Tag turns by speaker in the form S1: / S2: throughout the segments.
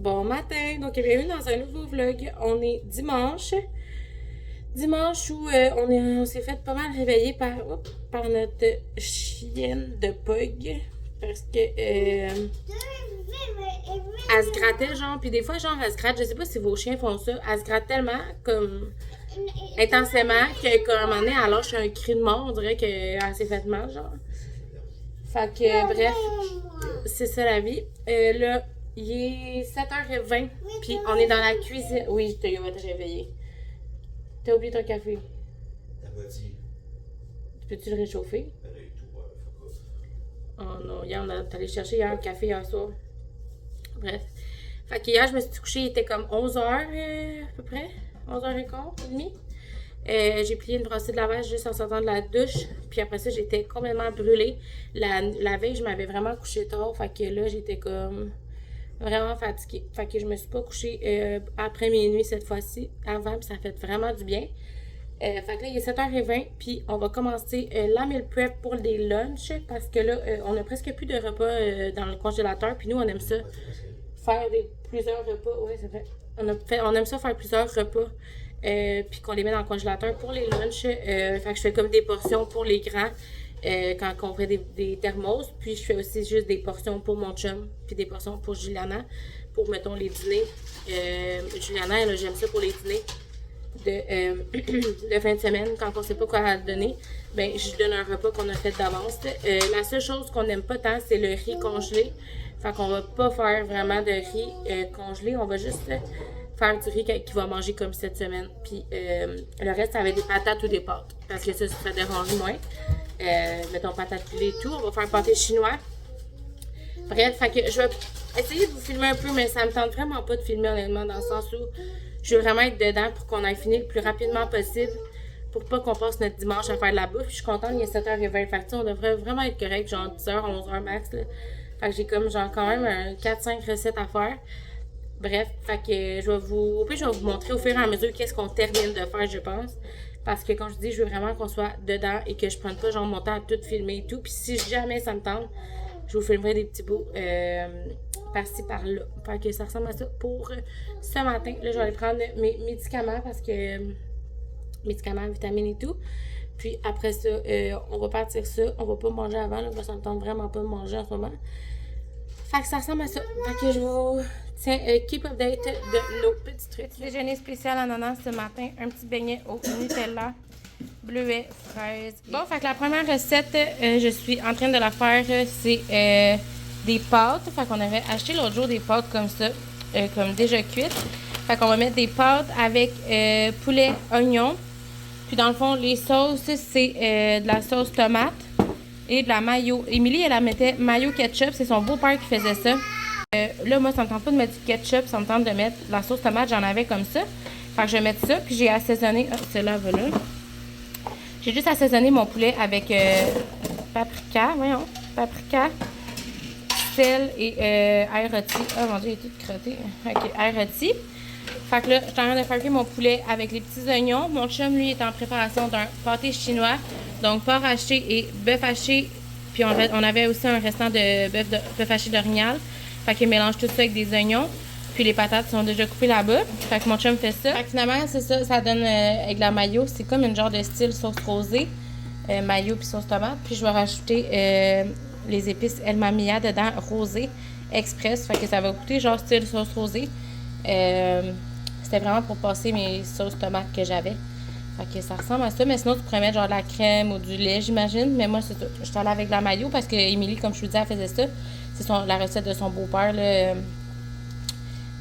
S1: Bon matin, donc bienvenue dans un nouveau vlog. On est dimanche. Dimanche où on s'est fait pas mal réveiller par notre chienne de Pug. Parce que elle se grattait genre, puis des fois genre elle se gratte, je sais pas si vos chiens font ça, elle se gratte tellement comme intensément qu'à un moment donné elle lâche un cri de mort, on dirait qu'elle s'est fait mal genre. Fait que bref, c'est ça la vie. Là, il est 7h20, puis on est dans la cuisine. Oui, je vais te réveiller. T'as oublié ton café.
S2: Elle m'a dit.
S1: Peux-tu le réchauffer?
S2: Elle a eu tout,
S1: Oh non, hier on est allé chercher hier un café hier soir. Bref. Fait que hier je me suis couchée, il était comme 11h à peu près. 11h15, j'ai plié une brossée de lavage juste en sortant de la douche. Puis après ça, j'étais complètement brûlée. La veille, je m'avais vraiment couché tard. Fait que là, j'étais comme vraiment fatiguée. Fait que je me suis pas couchée après minuit cette fois-ci. Avant, puis ça fait vraiment du bien. Fait que là, il est 7h20. Puis on va commencer la meal prep pour des lunchs. Parce que là, on a presque plus de repas dans le congélateur. Puis nous, on aime ça. Faire plusieurs repas. Ouais, c'est vrai. On aime ça faire plusieurs repas. Puis qu'on les met dans le congélateur pour les lunchs. Fait que je fais comme des portions pour les grands quand on fait des thermos. Puis je fais aussi juste des portions pour mon chum, puis des portions pour Juliana, pour, mettons, les dîners. Juliana, elle, j'aime ça pour les dîners de fin de semaine, quand on sait pas quoi donner. Ben, je donne un repas qu'on a fait d'avance. La seule chose qu'on n'aime pas tant, c'est le riz congelé. Fait qu'on va pas faire vraiment de riz congelé. On va juste faire du riz qu'il va manger comme cette semaine. Puis le reste, ça va être des patates ou des pâtes. Parce que ça dérange moins. Mettons patates pilées et tout. On va faire un pâté chinois. Bref, fait que je vais essayer de vous filmer un peu, mais ça me tente vraiment pas de filmer honnêtement, dans le sens où je veux vraiment être dedans pour qu'on aille finir le plus rapidement possible. Pour pas qu'on passe notre dimanche à faire de la bouffe. Je suis contente, il est 7h20. Fait que on devrait vraiment être correct, genre 10h, 11h max. Là. Fait que j'ai comme genre quand même 4-5 recettes à faire. Bref, fait que je vais vous montrer au fur et à mesure qu'est-ce qu'on termine de faire, je pense. Parce que, comme je dis, je veux vraiment qu'on soit dedans et que je prenne pas genre mon temps à tout filmer et tout. Puis si jamais ça me tente, je vous filmerai des petits bouts par-ci, par-là. Fait que ça ressemble à ça pour ce matin. Là, je vais aller prendre mes médicaments parce que... médicaments, vitamines et tout. Puis après ça, on va partir ça. On va pas manger avant, là, parce que ça me tente vraiment pas de manger en ce moment. Fait que ça ressemble à ça. Fait que je vous tiens keep update de nos petits trucs. Petit déjeuner spécial ananas ce matin. Un petit beignet au Nutella, bleuet, fraise. Bon, fait que la première recette, je suis en train de la faire, c'est des pâtes. Fait qu'on avait acheté l'autre jour des pâtes comme ça, comme déjà cuites. Fait qu'on va mettre des pâtes avec poulet, oignon. Puis dans le fond, les sauces, c'est de la sauce tomate et de la mayo. Émilie, elle la mettait mayo ketchup. C'est son beau-père qui faisait ça. Là, moi, ça me tente pas de mettre du ketchup. Ça me tente de mettre de la sauce tomate. J'en avais comme ça. Fait que je vais mettre ça. Puis j'ai assaisonné... Ah, celle-là, voilà. J'ai juste assaisonné mon poulet avec paprika. Voyons. Paprika, sel et ail rôti. Oh mon Dieu, il est tout crotté. OK, ail rôti. Fait que là, je suis en train de faire cuire mon poulet avec les petits oignons. Mon chum, lui, est en préparation d'un pâté chinois. Donc, porc haché et bœuf haché. Puis, on avait aussi un restant de bœuf haché d'orignal. Fait qu'il mélange tout ça avec des oignons. Puis, les patates sont déjà coupées là-bas. Fait que mon chum fait ça. Fait que finalement, c'est ça. Ça donne avec la mayo. C'est comme une genre de style sauce rosée. Mayo puis sauce tomate. Puis, je vais rajouter les épices El Mamilla dedans, rosé, express. Fait que ça va goûter genre style sauce rosée. C'était vraiment pour passer mes sauces tomates que j'avais. Fait que ça ressemble à ça. Mais sinon, tu pourrais mettre genre de la crème ou du lait, j'imagine. Mais moi, c'est ça. Je suis allée avec la mayo parce que Émilie, comme je vous disais, elle faisait ça. C'est la recette de son beau-père, là,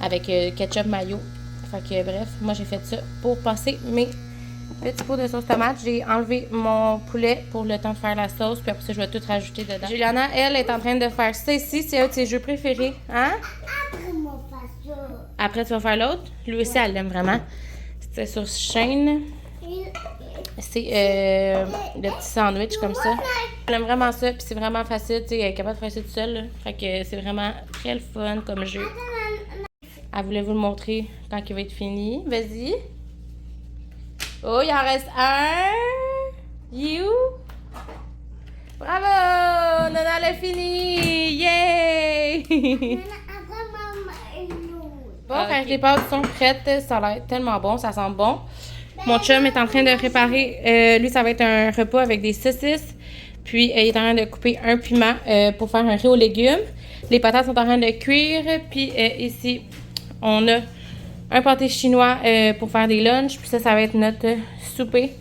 S1: avec ketchup mayo. Fait que bref, moi, j'ai fait ça pour passer mes petits pots de sauce tomate. J'ai enlevé mon poulet pour le temps de faire la sauce. Puis après ça, je vais tout rajouter dedans. Juliana, elle, est en train de faire ça ici. C'est un de ses jeux préférés. Hein? Après, tu vas faire l'autre. Lui aussi, elle l'aime vraiment. C'était sur chaîne. C'est le petit sandwich comme ça. Elle aime vraiment ça. Puis c'est vraiment facile. Elle est capable de faire ça toute seule. Là. Fait que c'est vraiment très le fun comme jeu. Elle voulait vous le montrer quand il va être fini. Vas-y. Oh, il en reste un. You. Bravo! Nana l'a fini! Yay! pas. Fait que les pâtes sont prêtes. Ça a l'air tellement bon. Ça sent bon. Mon chum est en train de préparer. Lui, ça va être un repas avec des saucisses. Puis, il est en train de couper un piment pour faire un riz aux légumes. Les patates sont en train de cuire. Puis, ici, on a un pâté chinois pour faire des lunchs. Puis ça va être notre souper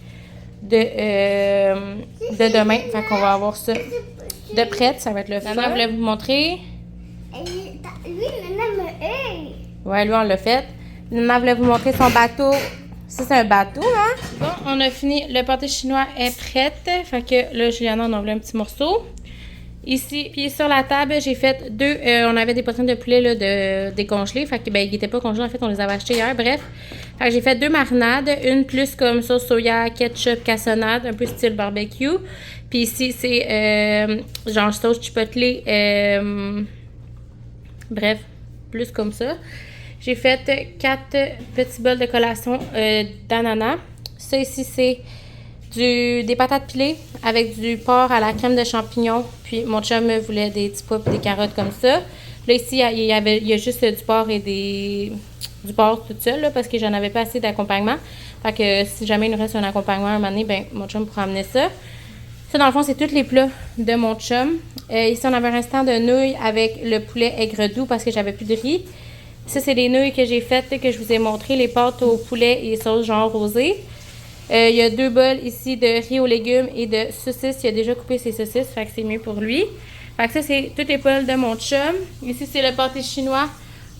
S1: de demain. Fait qu'on va avoir ça de prête. Ça va être le fun. Nana voulait vous montrer.
S2: Lui, Nana me
S1: Ouais, lui, on l'a fait. Nana voulait vous montrer son bateau. Ça, c'est un bateau, hein? Bon, on a fini. Le pâté chinois est prêt. Fait que là, Juliana, on a voulu un petit morceau. Ici, puis sur la table, j'ai fait deux. On avait des poitrines de poulet là, décongelées. Fait que, ben, ils n'étaient pas congelés. En fait, on les avait achetés hier. Bref. Fait que j'ai fait 2 marinades. Une plus comme sauce soya, ketchup, cassonade, un peu style barbecue. Puis ici, c'est genre sauce chipotle. Bref, plus comme ça. J'ai fait 4 petits bols de collation d'ananas. Ça ici, c'est des patates pilées avec du porc à la crème de champignons. Puis mon chum voulait des petits pois et des carottes comme ça. Là, ici, il y a juste du porc et du porc tout seul là, parce que j'en avais pas assez d'accompagnement. Fait que si jamais il nous reste un accompagnement à un moment donné, ben, mon chum pourra amener ça. Ça, dans le fond, c'est tous les plats de mon chum. Ici, on avait un restant de nouilles avec le poulet aigre doux parce que j'avais plus de riz. Ça, c'est les nouilles que j'ai faites, que je vous ai montré, les pâtes au poulet et sauce genre rosée. Il y a 2 bols ici de riz aux légumes et de saucisses. Il a déjà coupé ses saucisses, fait que c'est mieux pour lui. Fait que ça, c'est toutes les bols de mon chum. Ici, c'est le pâté chinois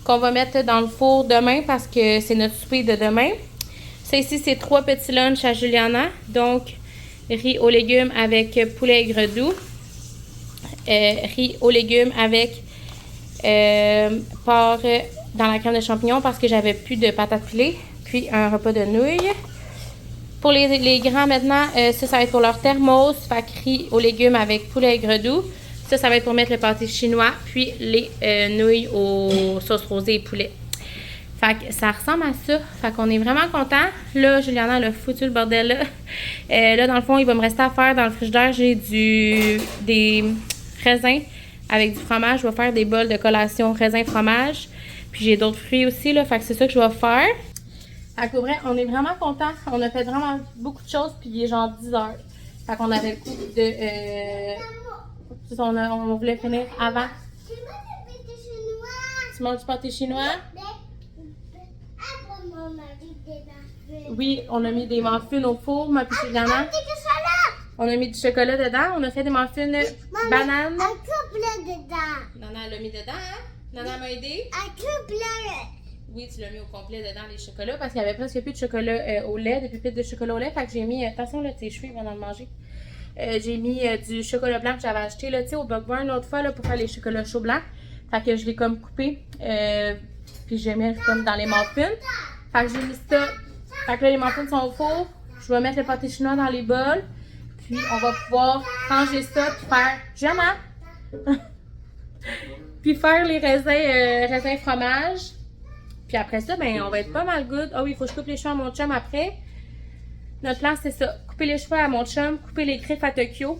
S1: qu'on va mettre dans le four demain parce que c'est notre souper de demain. Ça, ici, c'est 3 petits lunchs à Juliana. Donc, riz aux légumes avec poulet aigre doux. Riz aux légumes avec porc dans la crème de champignons parce que j'avais plus de patates pilées. Puis, un repas de nouilles. Pour les grands maintenant, ça va être pour leur thermos, fait que riz aux légumes avec poulet aigre doux. Ça va être pour mettre le pâté chinois, puis les nouilles aux sauces rosées et poulet. Fait que ça ressemble à ça. Fait qu'on est vraiment content. Là, Juliana, elle a foutu le bordel là. Là, dans le fond, il va me rester à faire dans le frigidaire. J'ai des raisins avec du fromage. Je vais faire des bols de collation raisin-fromage. Puis j'ai d'autres fruits aussi, là. Fait que c'est ça que je vais faire. Fait qu'au vrai, on est vraiment contents. On a fait vraiment beaucoup de choses, puis il est genre 10 heures. Fait qu'on avait le coup de... on voulait finir avant. Tu manges du pâté chinois? Oui, on a mis des muffins au four, ma petite Juliana. On a mis du chocolat dedans. On a fait des muffins bananes.
S2: Un couple dedans.
S1: Nana, elle l'a mis dedans, hein? Nana m'a aidé.
S2: Un couple.
S1: Oui, tu l'as mis au complet dedans, les chocolats, parce qu'il y avait presque plus de chocolat au lait, des pépites de chocolat au lait. Fait que j'ai mis, attention là, tes cheveux, ils vont en manger. J'ai mis du chocolat blanc que j'avais acheté, là, tu sais, au Bugburn l'autre fois, là, pour faire les chocolats chauds blancs. Fait que je l'ai comme coupé, puis j'ai mis comme dans les muffins. Fait que j'ai mis ça. Fait que là, les muffins sont au four. Je vais mettre le pâté chinois dans les bols. Puis on va pouvoir ranger ça, puis faire, Gianna! Puis faire les raisins fromage. Puis après ça, ben, on va être pas mal good. Ah oui, il faut que je coupe les cheveux à mon chum après. Notre plan, c'est ça. Couper les cheveux à mon chum, couper les griffes à Tokyo.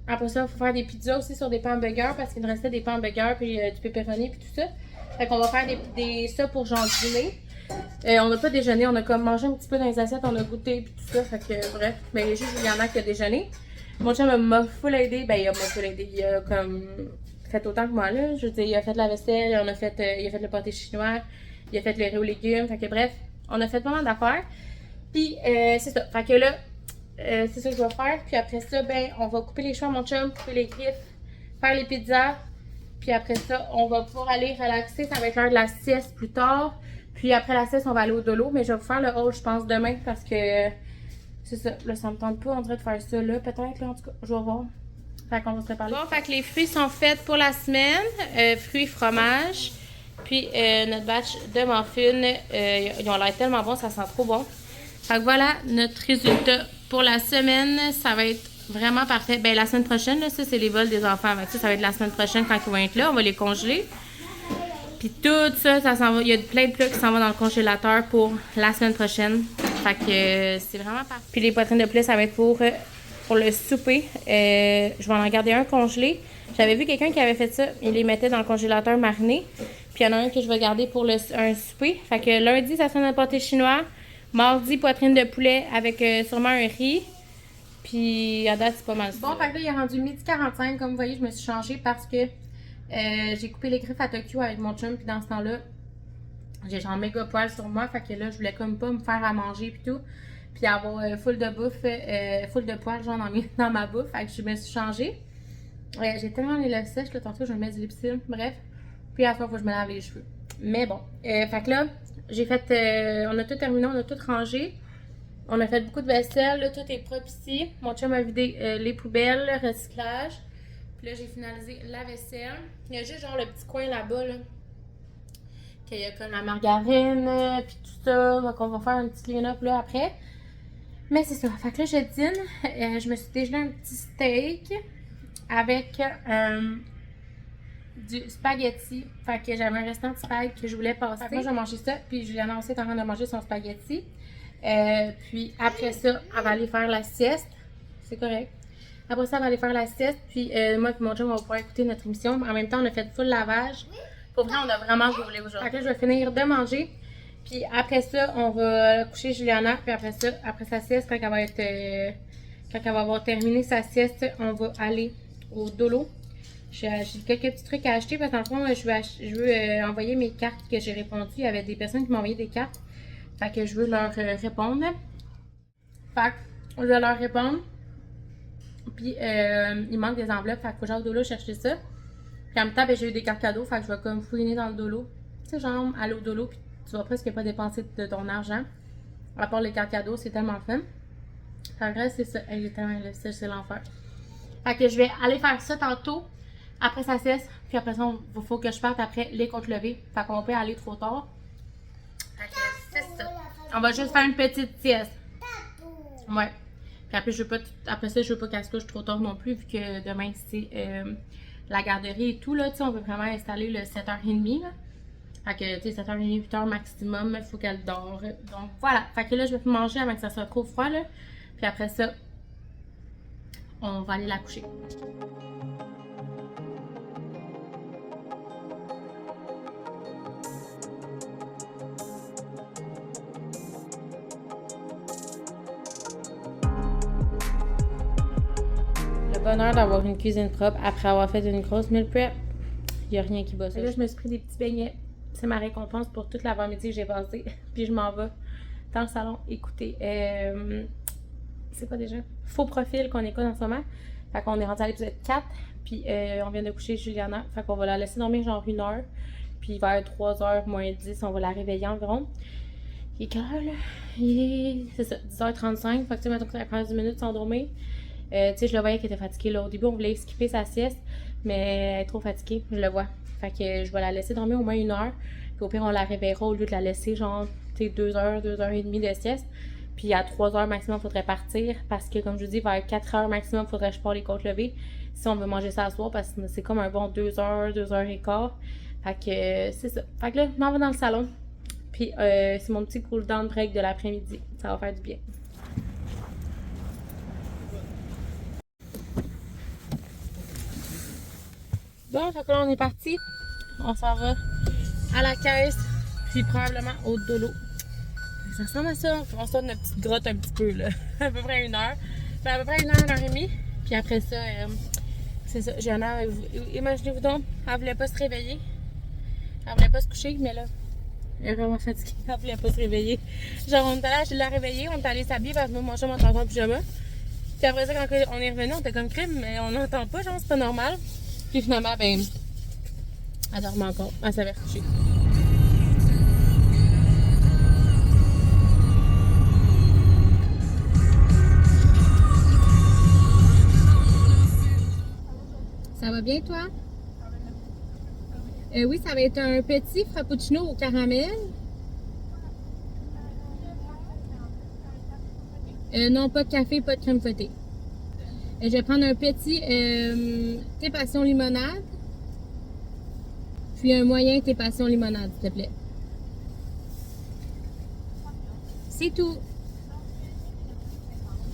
S1: Après ça, il faut faire des pizzas aussi sur des pains burgers parce qu'il nous restait des pains burgers puis du pepperoni puis tout ça. Fait qu'on va faire ça pour genre dîner. On n'a pas déjeuné, on a comme mangé un petit peu dans les assiettes, on a goûté puis tout ça. Fait que bref, ben, il y a juste Juliana qui a déjeuné. Mon chum m'a full aidé. Ben, il m'a full aidé. Il a comme... fait autant que moi là, je veux dire, il a fait la vaisselle, il a fait le pâté chinois, il a fait le riz aux légumes, fait que bref, on a fait pas mal d'affaires. Puis c'est ça, fait que là, c'est ça que je vais faire. Puis après ça, ben, on va couper les cheveux à mon chum, couper les griffes, faire les pizzas. Puis après ça, on va pouvoir aller relaxer, ça va être l'heure de la sieste plus tard. Puis après la sieste, on va aller au dolo, mais je vais vous faire le haul, je pense, demain parce que c'est ça, là, ça me tente pas, on dirait de faire ça là, peut-être, là, en tout cas, je vais voir. Fait qu'on va se préparer. Bon, fait que les fruits sont faits pour la semaine. Fruits, fromage. Puis notre batch de muffins. Ils ont l'air tellement bons, ça sent trop bon. Fait que voilà notre résultat pour la semaine. Ça va être vraiment parfait. Ben la semaine prochaine, là, ça c'est les vols des enfants. Fait que ça va être la semaine prochaine quand ils vont être là. On va les congeler. Puis tout ça, ça s'en va. Il y a plein de plats qui s'en vont dans le congélateur pour la semaine prochaine. Fait que c'est vraiment parfait. Puis les poitrines de poulet, ça va être pour le souper. Je vais en garder un congelé. J'avais vu quelqu'un qui avait fait ça. Il les mettait dans le congélateur mariné. Puis il y en a un que je vais garder pour un souper. Fait que lundi, ça sera un pâté chinois. Mardi, poitrine de poulet avec sûrement un riz. Puis à date, c'est pas mal ça. Bon, fait que là, il est rendu 12h45. Comme vous voyez, je me suis changée parce que j'ai coupé les griffes à Tokyo avec mon chum. Puis dans ce temps-là, j'ai genre méga poil sur moi. Fait que là, je voulais comme pas me faire à manger puis tout. Puis avoir full de bouffe, full de poils genre dans ma bouffe. Fait que je me suis changée. J'ai tellement les lèvres sèches, là, tantôt je vais mettre du lipsil, bref. Puis à la fois, il faut que je me lave les cheveux. Mais bon, fait que là, j'ai fait, on a tout terminé, on a tout rangé. On a fait beaucoup de vaisselle, là, tout est propre ici. Mon chum a vidé les poubelles, le recyclage. Puis là, j'ai finalisé la vaisselle. Il y a juste genre le petit coin là-bas, là. Qu'il y a comme la margarine, puis tout ça. Donc on va faire un petit clean-up là après. Mais c'est ça. Fait que là, je dîne. Je me suis dégelé un petit steak avec du spaghetti. Fait que j'avais un restant de spag que je voulais passer. Moi, je vais manger ça. Puis Juliana aussi est en train de manger son spaghetti. Puis après ça, elle va aller faire la sieste. C'est correct. Après ça, elle va aller faire la sieste. Puis moi et mon chum, on va pouvoir écouter notre émission. En même temps, on a fait full lavage. Pour vrai, on a vraiment roulé aujourd'hui. Fait que là, je vais finir de manger. Puis après ça, on va coucher Juliana. Puis après ça, après sa sieste, quand elle va être... quand elle va avoir terminé sa sieste, on va aller au Dolo. J'ai quelques petits trucs à acheter parce qu'en fond, je veux envoyer mes cartes que j'ai répondues. Il y avait des personnes qui m'ont envoyé des cartes. Fait que je veux leur répondre. Fait que je vais leur répondre. Puis il manque des enveloppes. Fait qu'il faut que j'aille au Dolo chercher ça. Puis en même temps, ben, j'ai eu des cartes cadeaux. Fait que je vais comme fouiner dans le Dolo. Tu sais, genre, aller au Dolo. Puis tu vas presque pas dépenser de ton argent. À part les cartes cadeaux, c'est tellement fun. Fait que c'est ça. C'est l'enfer. Fait que je vais aller faire ça tantôt. Après sa sieste. Puis après ça, il faut que je parte après les côtes levées. Fait qu'on peut aller trop tard. Fait que c'est ça. On va juste faire une petite sieste. Ouais. Puis après, après ça, je veux pas qu'elle se couche trop tard non plus. Vu que demain, c'est la garderie et tout. Là, on veut vraiment installer le 7h30. Là. Fait que, tu sais, 7h30, 8h maximum, il faut qu'elle dort. Donc, voilà. Fait que là, je vais manger avant que ça soit trop froid, là. Puis après ça, on va aller la coucher. Le bonheur d'avoir une cuisine propre après avoir fait une grosse meal prep. Il n'y a rien qui bat ça. Là, je me suis pris des petits beignets. C'est ma récompense pour toute l'avant-midi que j'ai passé. Puis je m'en vais dans le salon écouter. C'est quoi déjà? Faux profil qu'on écoute en ce moment. Fait qu'on est rendu à l'épisode 4. Puis on vient de coucher Juliana. Fait qu'on va la laisser dormir genre 1 heure. Puis vers 3h moins 10, on va la réveiller environ. Il est quelle heure là? C'est ça, 10h35. Fait que tu sais, maintenant que ça prend 10 minutes sans dormir. Tu sais, je le voyais qu'elle était fatiguée là. Au début, on voulait skipper sa sieste. Mais elle est trop fatiguée, je le vois. Fait que je vais la laisser dormir au moins 1 heure. Puis au pire, on la réveillera au lieu de la laisser genre, tu sais, 2h, 2h30 de sieste. Puis à 3h maximum, il faudrait partir. Parce que comme je vous dis, vers 4h maximum, il faudrait que je parte les côtes levées. Si on veut manger ça à soir, parce que c'est comme un bon 2h, 2h15. Fait que c'est ça. Fait que là, je m'en vais dans le salon. Puis c'est mon petit cool down break de l'après-midi. Ça va faire du bien. Bon, fait que là, on est parti. On s'en va à la caisse, puis probablement au Dolo. Ça ressemble à ça. On sort de notre petite grotte un petit peu, là. À peu près 1 heure. Fait à peu près 1 heure, 1 heure et demie. Puis après ça, c'est ça. Gianna, imaginez-vous donc, elle voulait pas se réveiller. Elle voulait pas se coucher, mais là, elle est vraiment fatiguée. Elle voulait pas se réveiller. Genre, on est allé acheter de la réveiller, on est allé s'habiller parce que moi, mon chum, on était en pyjama. Puis après ça, quand on est revenu, on était comme crime, mais on n'entend pas, genre, c'est pas normal. Puis finalement, ben, elle dormait encore. Elle s'avait recouchée. Ça va bien, toi? Oui, ça va être un petit frappuccino au caramel. Non, pas de café, pas de crème fouettée. Je vais prendre un petit thé passion limonade. Puis un moyen thé passion limonade, s'il te plaît. C'est tout.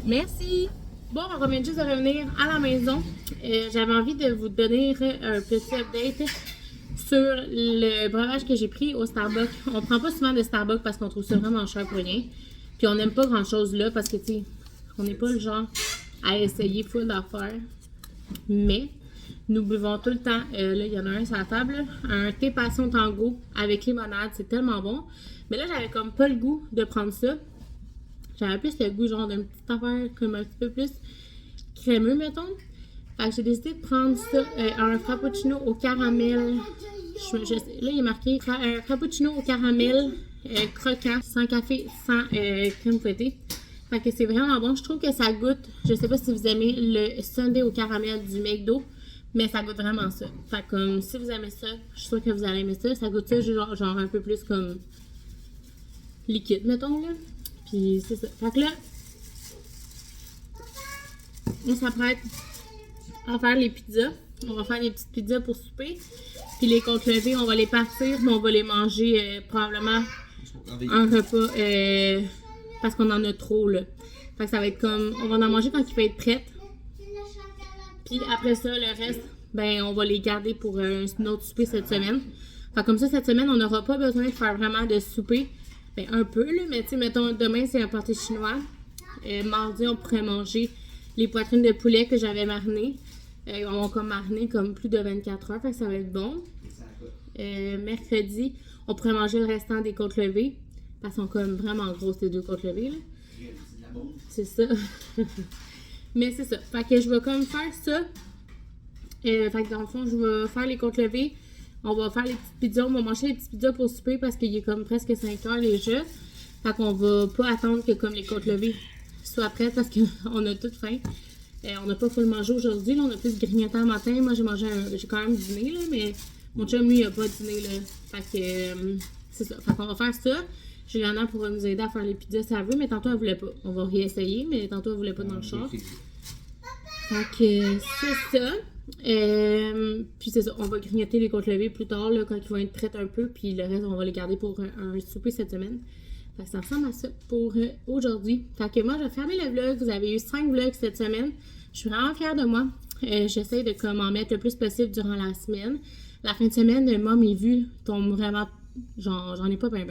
S1: Merci. Bon, on vient juste de revenir à la maison. J'avais envie de vous donner un petit update sur le breuvage que j'ai pris au Starbucks. On prend pas souvent de Starbucks parce qu'on trouve ça vraiment cher pour rien. Puis on n'aime pas grand chose là parce que, tu sais, on n'est pas le genre à essayer full d'affaires. Mais nous buvons tout le temps, là, il y en a un sur la table, là, un thé passion tango avec limonade. C'est tellement bon. Mais là, j'avais comme pas le goût de prendre ça. J'avais plus le goût, genre, d'une petite affaire comme un petit peu plus crémeux, mettons. Fait que j'ai décidé de prendre ça, un frappuccino au caramel. Là, il est marqué un frappuccino au caramel croquant, sans café, sans crème fouettée. Fait que c'est vraiment bon. Je trouve que ça goûte, je sais pas si vous aimez le sundae au caramel du McDo, mais ça goûte vraiment ça. Fait que comme si vous aimez ça, je suis sûre que vous allez aimer ça. Ça goûte ça genre un peu plus comme liquide, mettons, là. Puis c'est ça. Fait que là, on s'apprête à faire les pizzas. On va faire des petites pizzas pour souper. Puis les côtes levées, on va les partir, mais on va les manger probablement un repas parce qu'on en a trop, là. Fait que ça va être comme, on va en manger quand il va être prêt. Puis après ça, le reste, ben on va les garder pour un autre souper cette semaine. Fait que comme ça, cette semaine, on n'aura pas besoin de faire vraiment de souper. Ben un peu, là, mais tu sais, mettons, demain, c'est un pâté chinois. Mardi, on pourrait manger les poitrines de poulet que j'avais marinées. On va comme mariner comme plus de 24 heures, fait que ça va être bon. Mercredi, on pourrait manger le restant des côtes levées. Parce qu'elles sont comme vraiment grosses, les 2 côtes levées, là. C'est ça. Mais c'est ça. Fait que je vais comme faire ça. Fait que dans le fond, je vais faire les côtes levées. On va faire les petites pizzas. On va manger les petites pizzas pour souper parce qu'il est comme presque 5 heures déjà. Fait qu'on va pas attendre que comme les côtes levées soient prêtes parce qu'on a toute faim. On n'a pas full mangé aujourd'hui. Là, on a plus grignoté le matin. Moi, j'ai quand même dîné, là, mais mon chum, lui, il a pas dîné, là. Fait que c'est ça. Fait qu'on va faire ça. Juliana pourra nous aider à faire les pizzas si elle veut, mais tantôt elle voulait pas. On va réessayer, mais tantôt elle voulait pas dans le char. Fait que c'est ça. Puis c'est ça, on va grignoter les côtes levées plus tard, là, quand ils vont être prêts un peu, puis le reste, on va les garder pour un souper cette semaine. Fait que ça ressemble à ça pour aujourd'hui. Fait que moi, je vais fermer le vlog. Vous avez eu 5 vlogs cette semaine. Je suis vraiment fière de moi. J'essaie de comme en mettre le plus possible durant la semaine. La fin de semaine, moi, mes vues tombent vraiment... J'en ai pas bien.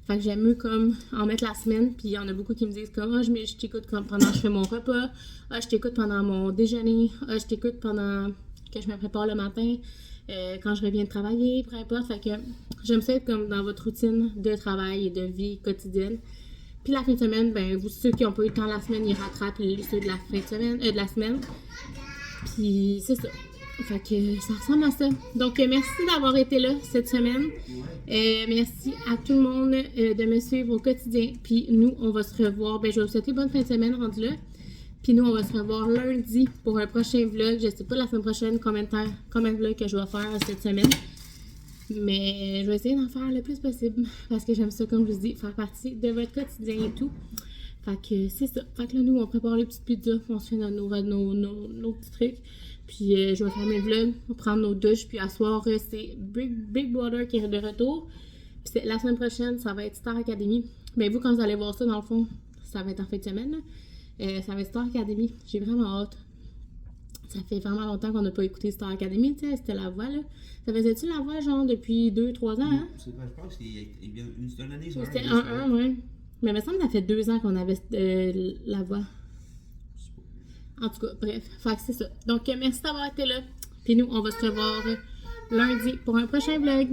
S1: Fait que j'aime mieux comme en mettre la semaine, puis il y en a beaucoup qui me disent comme « je t'écoute comme pendant que je fais mon repas, je t'écoute pendant mon déjeuner, je t'écoute pendant que je me prépare le matin, quand je reviens de travailler, peu importe. » Fait que j'aime ça être comme dans votre routine de travail et de vie quotidienne. Puis la fin de semaine, ben vous ceux qui n'ont pas eu le temps la semaine, ils rattrapent ceux de la fin de semaine, de la semaine. Puis c'est ça. Fait que ça ressemble à ça. Donc, merci d'avoir été là cette semaine. Merci à tout le monde de me suivre au quotidien. Puis nous, on va se revoir. Ben, je vais vous souhaiter bonne fin de semaine rendu là. Puis nous, on va se revoir lundi pour un prochain vlog. Je sais pas la semaine prochaine combien de vlogs que je vais faire cette semaine. Mais je vais essayer d'en faire le plus possible. Parce que j'aime ça, comme je vous dis, faire partie de votre quotidien et tout. Fait que c'est ça. Fait que là, nous, on prépare les petites pizzas. On se fait nos petits trucs. Puis je vais faire mes vlogs, prendre nos douches, puis à soir, c'est Big Brother qui est de retour. Puis la semaine prochaine, ça va être Star Academy. Mais vous, quand vous allez voir ça, dans le fond, ça va être en fin de semaine. Ça va être Star Academy. J'ai vraiment hâte. Ça fait vraiment longtemps qu'on n'a pas écouté Star Academy, tu sais, c'était La Voix, là. Ça faisait-tu La Voix, genre, depuis 2-3 ans, hein?
S3: Je pense que c'est une seule année,
S1: c'était 1-1, ouais. Mais il me semble que ça fait 2 ans qu'on avait La Voix. En tout cas, bref, fait que c'est ça. Donc, merci d'avoir été là. Puis nous, on va se revoir lundi pour un prochain vlog.